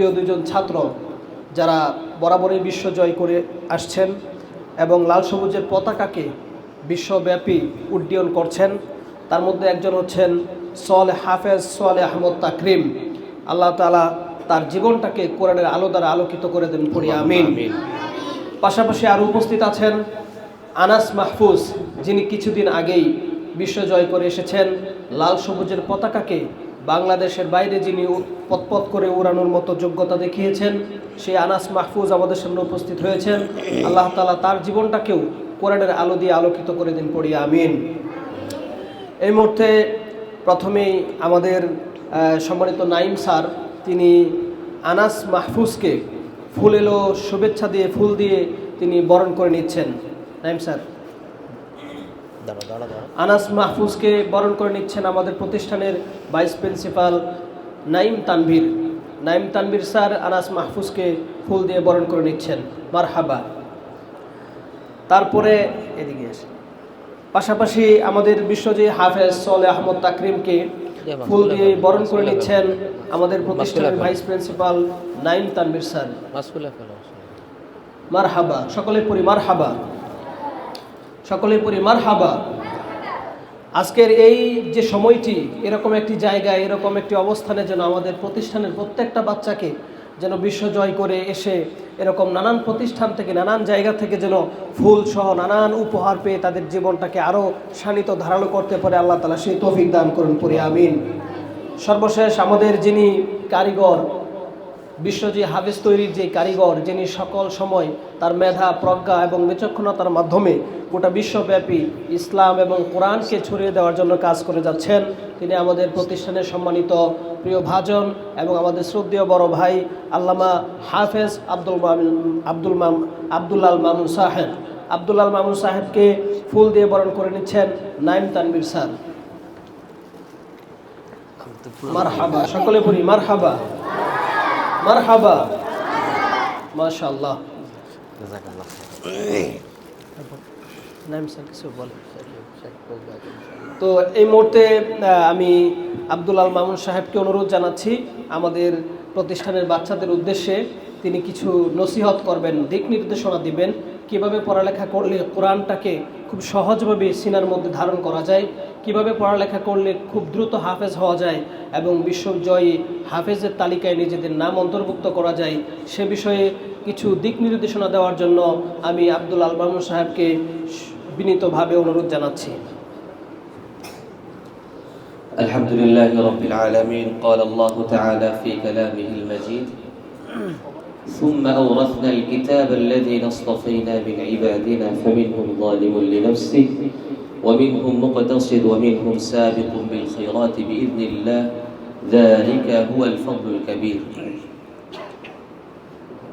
প্রিয় দুজন ছাত্র যারা বরাবরই বিশ্ব জয় করে আসছেন এবং লাল সবুজের পতাকাকে বিশ্বব্যাপী উড্ডীয়ন করছেন, তার মধ্যে একজন হচ্ছেন হাফেজ সোয়ালে আহমদ তাকরিম। আল্লাহ তাআলা তার জীবনটাকে কোরআনের আলো দ্বারা আলোকিত করে দেন, পড়ি আমিন। পাশাপাশি আরও উপস্থিত আছেন আনাস মাহফুজ, যিনি কিছুদিন আগেই বিশ্ব জয় করে এসেছেন। লাল সবুজের পতাকাকে বাংলাদেশের বাইরে যিনি পথ করে উড়ানোর মতো যোগ্যতা দেখিয়েছেন, সেই আনাস মাহফুজ আমাদের সামনে উপস্থিত হয়েছেন। আল্লাহ তাআলা তার জীবনটাকেও কোরআনের আলো দিয়ে আলোকিত করে দিন, পড়ি আমিন। এই মুহূর্তে প্রথমেই আমাদের সম্মানিত নাইম স্যার, তিনি আনাস মাহফুজকে ফুল এলো শুভেচ্ছা দিয়ে, ফুল দিয়ে তিনি বরণ করে নিচ্ছেন। নাইম স্যার, আনাস মাহফুজকে বরণ করে নিচ্ছেন আমাদের প্রতিষ্ঠানের vice principal Naim Tanvir. Naim Tanvir sir Anas মাহফুজকে ফুল দিয়ে বরণ করে নিচ্ছেন, মারহাবা। তারপরে এদিকে আসে, পাশাপাশি আমাদের বিশ্বজয়ী হাফেজ সোয়ালে আহমদ তাকরিমকে ফুল দিয়ে বরণ করে নিচ্ছেন আমাদের প্রতিষ্ঠানের vice principal Naim Tanvir sir, মারহাবা। সকলে পড়ি মারহাবা, সকলে পড়ি মারহাবা। আজকের এই যে সময়টি, এরকম একটি জায়গায়, এরকম একটি অবস্থানে যেন আমাদের প্রতিষ্ঠানের প্রত্যেকটা বাচ্চাকে যেন বিশ্ব জয় করে এসে এরকম নানান প্রতিষ্ঠান থেকে, নানান জায়গা থেকে যেন ফুল সহ নানান উপহার পেয়ে তাদের জীবনটাকে আরও শানিত ধারালো করতে পারে, আল্লাহ তাআলা সেই তৌফিক দান করুন, পড়ি আমিন। সর্বশেষ আমাদের যিনি কারিগর, বিশ্বজয়ী হাফেজ তৈরির যে কারিগর, যিনি সকল সময় তার মেধা, প্রজ্ঞা এবং বিচক্ষণতার মাধ্যমে গোটা বিশ্বব্যাপী ইসলাম এবং কোরআনকে ছড়িয়ে দেওয়ার জন্য কাজ করে যাচ্ছেন, তিনি আমাদের প্রতিষ্ঠানের সম্মানিত প্রিয় ভাজন এবং আমাদের শ্রদ্ধেয় বড় ভাই আল্লামা হাফেজ আব্দুল্লাল মামুন সাহেব। আব্দুল্লাল মামুন সাহেবকে ফুল দিয়ে বরণ করে নিচ্ছেন নাইম তানভীর স্যার, মারহাবা। সকলে বলি মারহাবা, মারহাবা, মাশাআল্লাহ। তো এই মুহূর্তে আমি আব্দুল্লাল মামুন সাহেবকে অনুরোধ জানাচ্ছি আমাদের প্রতিষ্ঠানের বাচ্চাদের উদ্দেশ্যে তিনি কিছু নসিহত করবেন, দিক নির্দেশনা দিবেন, কিভাবে পড়ালেখা করলে কোরআনটাকে খুব সহজভাবে সিনার মধ্যে ধারণ করা যায়, কিভাবে পড়ালেখা করলে খুব দ্রুত হাফেজ হওয়া যায় এবং বিশ্বজয়ী হাফেজের তালিকায় নিজেদের নাম অন্তর্ভুক্ত করা যায়, সে বিষয়ে কিছু দিক নির্দেশনা দেওয়ার জন্য আমি আব্দুল্লাল মামুন সাহেবকে বিনীতভাবে অনুরোধ জানাচ্ছি। আলহামদুলিল্লাহি রাব্বিল আলামিন। قال الله تعالى في كلامه المجيد ثم أورثنا الكتاب الذين اصطفينا من عبادنا فمنهم ظالم لنفسه ومنهم مقتصد ومنهم سابق بالخيرات بإذن الله ذلك هو الفضل الكبير।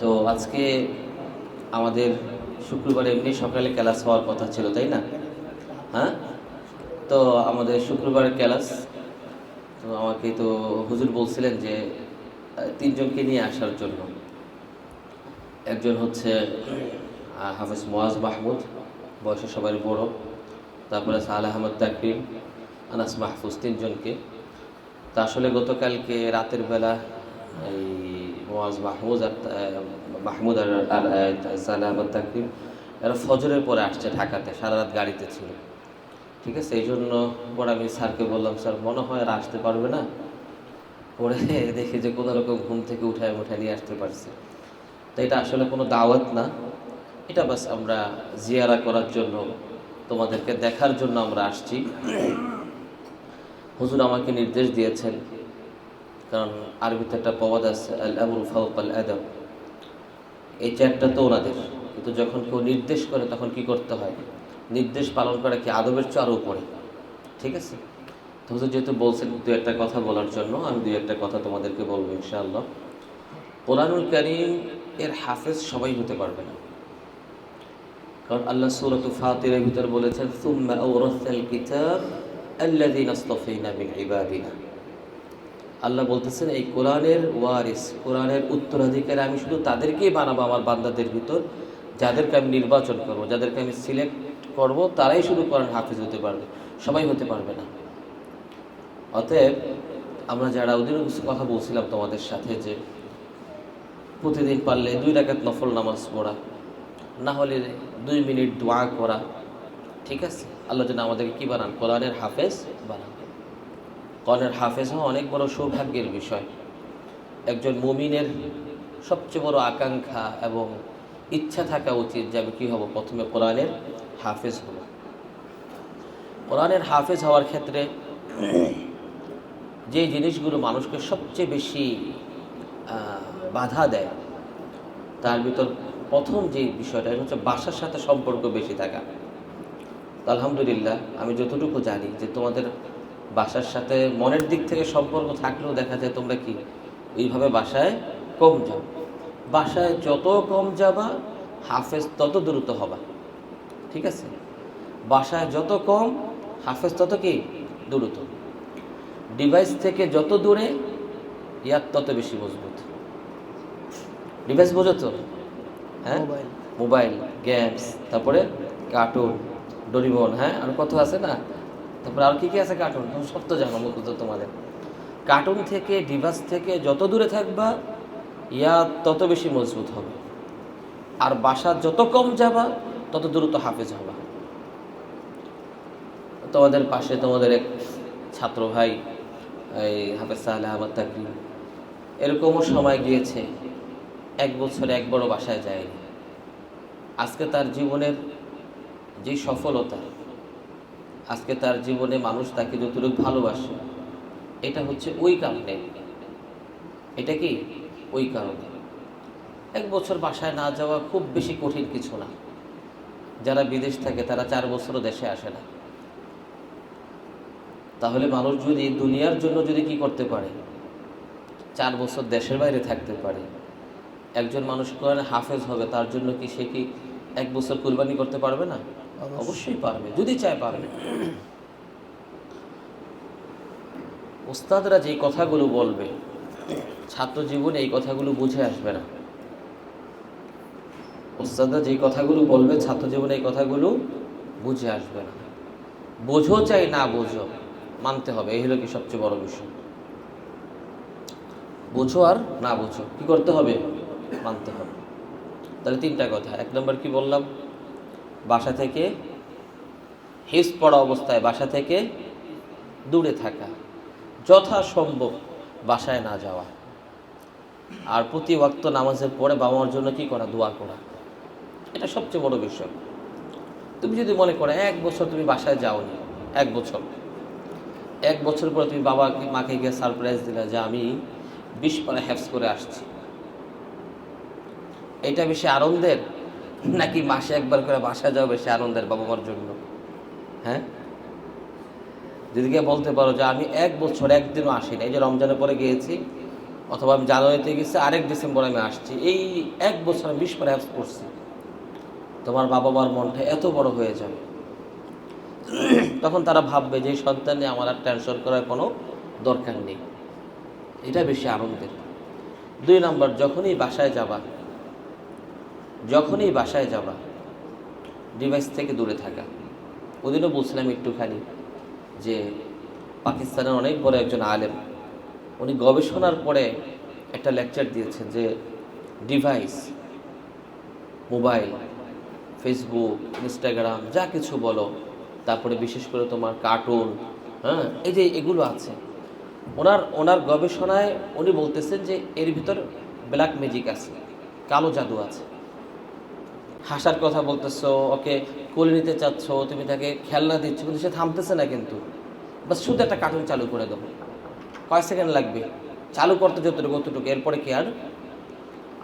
তো আজকে আমাদের শুক্রবারে এমনি সকালে ক্লাস হওয়ার কথা ছিল, তাই না? হ্যাঁ, তো আমাদের শুক্রবারের ক্লাস, তো আমাকে তো হুজুর বলছিলেন যে তিনজনকে নিয়ে আসার জন্য। একজন হচ্ছে হাফেজ মুয়াজ মাহমুদ, বয়সে সবাই বড়, তারপরে সোয়ালে আহমদ তাকরিম, আনাস মাহফুজ, তিনজনকে। তা আসলে গতকালকে রাতের বেলা এই মুয়াজ মাহমুদ আর সোয়ালে আহমদ তাকরিম এরা ফজরের পরে আসছে ঢাকাতে, সারা রাত গাড়িতে ছিল, ঠিক আছে। এই জন্য পরে আমি স্যারকে বললাম, স্যার মনে হয় আর আসতে পারবে না। পরে দেখি যে কোনো রকম ঘুম থেকে উঠায় নিয়ে আসতে পারছে। তো এটা আসলে কোনো দাওয়াত না, এটা বাস আমরা জিয়ারা করার জন্য, তোমাদেরকে দেখার জন্য আমরা আসছি। হুজুর আমাকে নির্দেশ দিয়েছেন, কারণ আরবিতে একটা প্রবাদ আছে, আল আমরু ফাওকাল আদাব। এই চ্যাটটা তো ওনাদের, কিন্তু যখন কেউ নির্দেশ করে তখন কি করতে হয়? নির্দেশ পালন করা কি আদবের চেয়ে আরও উপরে, ঠিক আছে। তো হুজুর যেহেতু বলছেন দু একটা কথা বলার জন্য, আমি দু একটা কথা তোমাদেরকে বলবো ইনশাআল্লাহ। কোরআনুল কারীম এর হাফেজ সবাই হতে পারবে না, কারণ আল্লাহ সূরাতুল ফাতিরের ভিতর বলেছেন সুম্মা আওরাসনাল কিতাব আল্লাযীনা ইসতাফাইনা মিন ইবাদিনা। আল্লাহ বলতেছেন এই কোরআনের ওয়ারিস, কোরআনের উত্তরাধিকারী আমি শুধু তাদেরকেই বানাবো আমার বান্দাদের ভিতর, যাদেরকে আমি নির্বাচন করব, যাদেরকে আমি সিলেক্ট করব, তারাই শুধু কোরআন হাফেজ হতে পারবে, সবাই হতে পারবে না। অতএব আমরা যারা ওদের কিছু কথা বলছিলাম তোমাদের সাথে, যে প্রতিদিন পারলে 2 রাকাত নফল নামাজ পড়া, না হলে 2 মিনিট দোয়া করা। ঠিক আছে, আল্লাহ যেন আমাদেরকে কী বানান, কোরআনের হাফেজ বানান। কোরআনের হাফেজ হওয়া অনেক বড় সৌভাগ্যের বিষয়। একজন মুমিনের সবচেয়ে বড় আকাঙ্ক্ষা এবং ইচ্ছা থাকা উচিত যে আমি কী হব, প্রথমে কোরআনের হাফেজ হব। কোরআনের হাফেজ হওয়ার ক্ষেত্রে যে জিনিসগুলো মানুষকে সবচেয়ে বেশি বাধা দেয়, তার ভিতর প্রথম যে বিষয়টা হচ্ছে বাসার সাথে সম্পর্ক বেশি থাকা। তো আলহামদুলিল্লাহ আমি যতটুকু জানি যে তোমাদের বাসার সাথে মনের দিক থেকে সম্পর্ক থাকলেও দেখা যায় তোমরা কি এইভাবে বাসায় কম যাও। বাসায় যত কম যাবা হাফেজ তত দ্রুত হবা। ঠিক আছে, বাসায় যত কম হাফেজ তত কি দ্রুত। ডিভাইস থেকে যত দূরে ইয়াদ তত বেশি মজবুত। ডিভাইস বোঝো তো? হ্যাঁ, মোবাইল, গেমস, তারপরে কার্টুন, ডোরিমন, হ্যাঁ আর কত আছে না, তারপরে আর কী কী আছে কার্টুন, তুমি সব তো জানো মুখস্থ তোমাদের। কার্টুন থেকে ডিভাইস থেকে যত দূরে থাকবা ইয়াদ তত বেশি মজবুত হবে। আর বাসা যত কম যাবা তত দ্রুত হাফেজ হবা। তোমাদের পাশে তোমাদের এক ছাত্র ভাই এই হাফেজ সাহেব আহমদ তাকরিম, এরকমও সময় গিয়েছে 1 বছর একবারও বাসায় যায়নি। আজকে তার জীবনের যে সফলতা, আজকে তার জীবনে মানুষ তাকে যতটুকু ভালোবাসে, এটা হচ্ছে ওই কারণে। এটা কি ওই কারণে। 1 বছর বাসায় না যাওয়া খুব বেশি কঠিন কিছু না। যারা বিদেশ থাকে তারা 4 বছরও দেশে আসে না। তাহলে মানুষ যদি দুনিয়ার জন্য যদি কি করতে পারে, 4 বছর দেশের বাইরে থাকতে পারে, একজন মানুষ কোরআনে হাফেজ হবে, তার জন্য কি সে কি 1 বছর কুরবানি করতে পারবে না? অবশ্যই পারবে, যদি চায় পারবে। ওস্তাদরা যেই কথাগুলো বলবে ছাত্র জীবনে এই কথাগুলো বুঝে আসবে না। ওস্তাদরা যেই কথাগুলো বলবে ছাত্র জীবনে এই কথাগুলো বুঝে আসবে না। বোঝো চাই না বোঝো, মানতে হবে, এই হলো কি সবচেয়ে বড় বিষয়। বোঝো আর না বোঝো কি করতে হবে, মানতে হবে। তাহলে 3টা কথা। 1 নম্বর কি বললাম, বাসা থেকে হিফজ পড়া অবস্থায় বাসা থেকে দূরে থাকা, যথাসম্ভব বাসায় না যাওয়া। আর প্রতি ওয়াক্ত নামাজের পরে বাবা মার জন্য কি করা, দোয়া করা। এটা সবচেয়ে বড় বিষয়। তুমি যদি মনে করো 1 বছর তুমি বাসায় যাওনি, 1 বছর পরে তুমি বাবা মাকে গিয়ে সারপ্রাইজ দিলা যে আমি 20 পারা হেফজ করে আসছি, এটা বেশি আনন্দের নাকি মাসে একবার করে বাসায় যাওয়া বেশি আনন্দের বাবা মার জন্য? হ্যাঁ, যদি কে বলতে পারো যে আমি 1 বছর একদিনও আসিনি, এই যে রমজানের পরে গিয়েছি, অথবা আমি জানুয়ারিতে গেছি, আরেক ডিসেম্বর আমি আসছি, এই 1 বছর আমি 20 পারা হেফজ করছি, তোমার বাবা মার মনটা এত বড় হয়ে যাবে। তখন তারা ভাববে যে সন্তান নিয়ে আমার আর টেনশন করার কোনো দরকার নেই। এটা বেশি আনন্দের। 2 নম্বর, যখনই বাসায় যাবা ডিভাইস থেকে দূরে থাকা। ওদিনও বলছিলাম একটুখানি যে পাকিস্তানের অনেক বড় একজন আলেম, উনি গবেষণার পরে একটা লেকচার দিয়েছেন যে ডিভাইস, মোবাইল, ফেসবুক, ইনস্টাগ্রাম, যা কিছু বলো, তারপরে বিশেষ করে তোমার কার্টুন, হ্যাঁ, এই যে এগুলো আছে, ওনার গবেষণায় উনি বলতেছেন যে এর ভিতর ব্ল্যাক ম্যাজিক আছে, কালো জাদু আছে। হাসার কথা বলতেছো, ওকে কোলে নিতে চাচ্ছ, তুমি তাকে খেলনা দিচ্ছ, কিন্তু সে থামতেছে না, কিন্তু বাস শুধু একটা কার্টুন চালু করে দেবো, কয় সেকেন্ড লাগবে চালু করতে, যতটুকু, এরপরে কি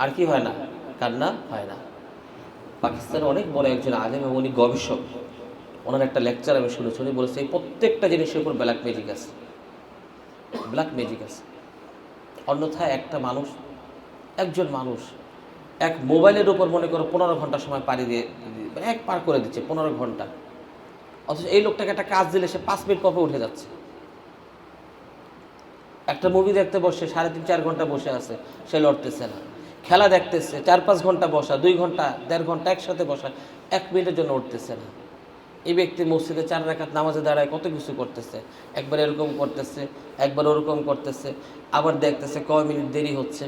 আর কি হয় না, কান্না হয় না। পাকিস্তানের অনেক বড় একজন আলেম এবং উনি গবেষক, ওনার একটা লেকচার আমি শুনেছি, উনি বলেছে এই প্রত্যেকটা জিনিসের উপর ব্ল্যাক ম্যাজিক আছে। অন্যথায় একজন মানুষ এক মোবাইলের উপর মনে করো 15 ঘন্টা সময় পার করে দিচ্ছে, 15 ঘন্টা, অথচ এই লোকটাকে একটা কাজ দিলে সে 5 মিনিট পরে উঠে যাচ্ছে। একটা মুভি দেখতে বসে 3.5-4 ঘন্টা বসে আছে, সে লড়তেছে না। খেলা দেখতেছে 4-5 ঘন্টা বসা, 2 ঘন্টা 1.5 ঘন্টা একসাথে বসা, 1 মিনিটের জন্য উঠতেছে না। এই ব্যক্তি মসজিদে 4 রাকাত নামাজে দাঁড়ায় কত কিছু করতেছে, একবার এরকম করতেছে, একবার ওরকম করতেছে, আবার দেখতেছে কয় মিনিট দেরি হচ্ছে।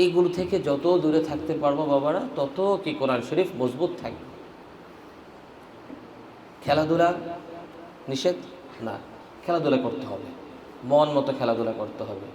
এইগুলো থেকে যত দূরে থাকতে পারবো বাবারা, তত কি কোরআন শরীফ মজবুত থাকবে। খেলাধুলা নিষেধ না, খেলাধুলা করতে হবে, মন মতো খেলাধুলা করতে হবে।